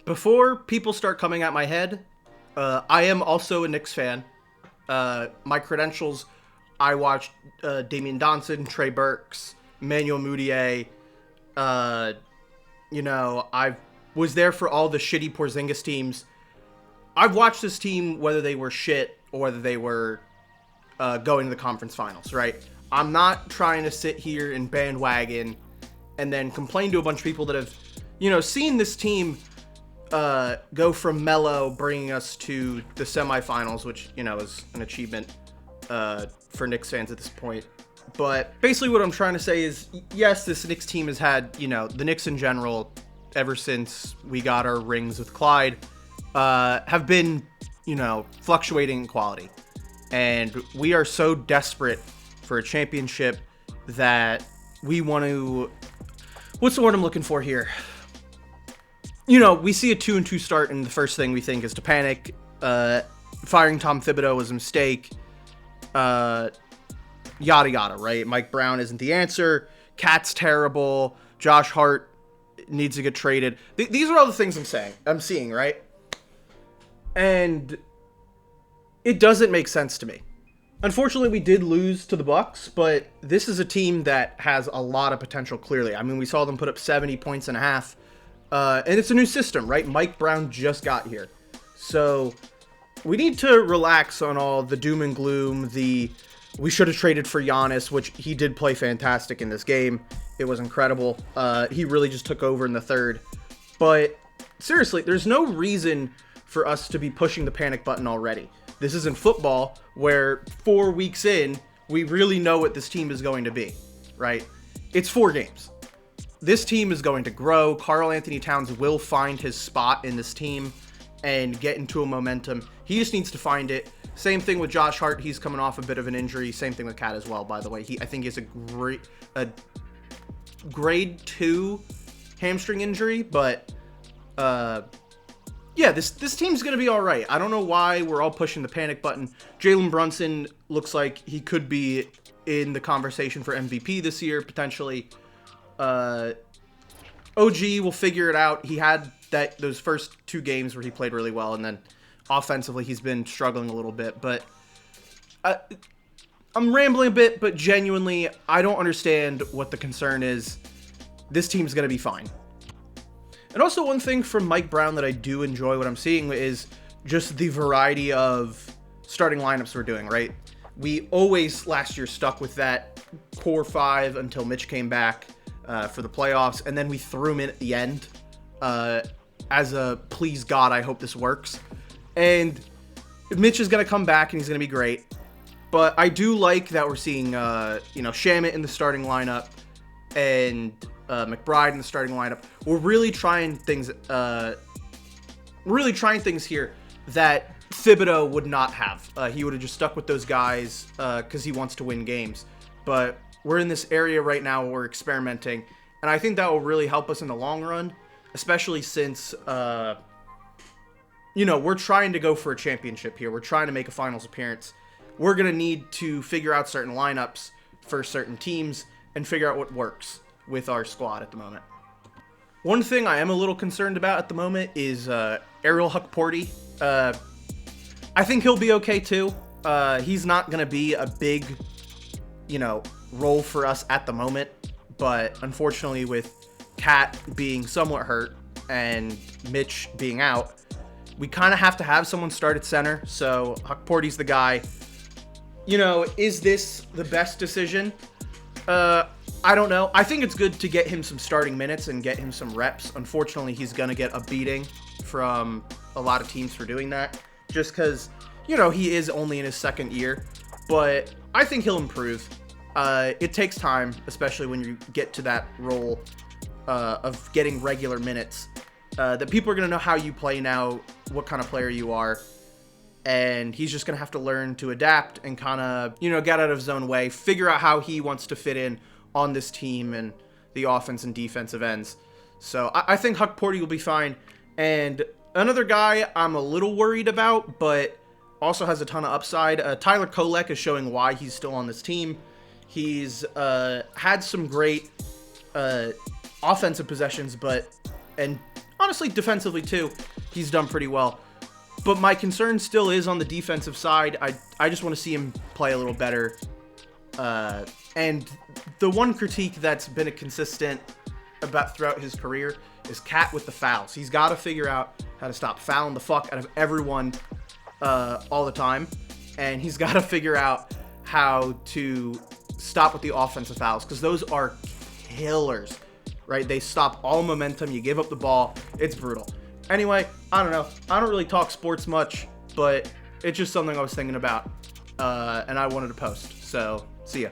Before people start coming at my head, I am also a Knicks fan. My credentials, I watched Damian Johnson, Trey Burks, Emmanuel Mudiay. I was there for all the shitty Porzingis teams. I've watched this team whether they were shit or whether they were going to the conference finals, right? I'm not trying to sit here and bandwagon and then complain to a bunch of people that have, seen this team go from Melo bringing us to the semifinals, which, is an achievement for Knicks fans at this point. But basically what I'm trying to say is, yes, this Knicks team has had, the Knicks in general, ever since we got our rings with Clyde, have been, fluctuating in quality. And we are so desperate for a championship that we want to... What's the word I'm looking for here? We see a 2-2 start, and the first thing we think is to panic. Firing Tom Thibodeau was a mistake. Yada yada, right? Mike Brown isn't the answer. Cat's terrible. Josh Hart needs to get traded. These are all the things I'm seeing, right? And it doesn't make sense to me. Unfortunately, we did lose to the Bucks, but this is a team that has a lot of potential, clearly. I mean, we saw them put up 70 points and a half. And it's a new system, right? Mike Brown just got here. So we need to relax on all the doom and gloom, we should have traded for Giannis, which he did play fantastic in this game. It was incredible. He really just took over in the third. But seriously, there's no reason for us to be pushing the panic button already. This isn't football where 4 weeks in, we really know what this team is going to be, right? It's 4 games. This team is going to grow. Karl Anthony Towns will find his spot in this team and get into a momentum. He just needs to find it. Same thing with Josh Hart. He's coming off a bit of an injury. Same thing with Cat as well, by the way. I think he has a grade 2 hamstring injury, but yeah, this team's going to be all right. I don't know why we're all pushing the panic button. Jalen Brunson looks like he could be in the conversation for MVP this year, potentially. OG will figure it out. He had those first 2 games where he played really well, and then offensively he's been struggling a little bit. But I'm rambling a bit, but genuinely, I don't understand what the concern is. This team's going to be fine. And also one thing from Mike Brown that I do enjoy what I'm seeing is just the variety of starting lineups we're doing, right? We always last year stuck with that core 5 until Mitch came back for the playoffs, and then we threw him in at the end as a please God, I hope this works. And Mitch is going to come back and he's going to be great. But I do like that we're seeing Shamet in the starting lineup and McBride in the starting lineup. We're really trying things here that Thibodeau would not have. He would have just stuck with those guys because he wants to win games. But we're in this area right now where we're experimenting, and I think that will really help us in the long run, especially since we're trying to go for a championship here. We're trying to make a finals appearance. We're going to need to figure out certain lineups for certain teams and figure out what works with our squad at the moment. One thing I am a little concerned about at the moment is Ariel Hukporti. I think he'll be okay too. He's not going to be a big, role for us at the moment, but unfortunately with Cat being somewhat hurt and Mitch being out, we kind of have to have someone start at center. So Hukporti's the guy. Is this the best decision? I don't know. I think it's good to get him some starting minutes and get him some reps. Unfortunately, he's going to get a beating from a lot of teams for doing that, just because, he is only in his second year, but I think he'll improve. It takes time, especially when you get to that role of getting regular minutes, that people are going to know how you play now, what kind of player you are, and he's just going to have to learn to adapt and kind of, get out of his own way, figure out how he wants to fit in on this team and the offense and defensive ends. So I think Hukporti will be fine. And another guy I'm a little worried about, but also has a ton of upside, Tyler Kolek is showing why he's still on this team. He's had some great offensive possessions, and honestly, defensively too, he's done pretty well. But my concern still is on the defensive side. I just want to see him play a little better. And the one critique that's been a consistent about throughout his career is Cat with the fouls. He's got to figure out how to stop fouling the fuck out of everyone all the time. And he's got to figure out how to stop with the offensive fouls, because those are killers, right? They stop all momentum. You give up the ball. It's brutal. Anyway, I don't know. I don't really talk sports much, but it's just something I was thinking about, and I wanted to post. So, see ya.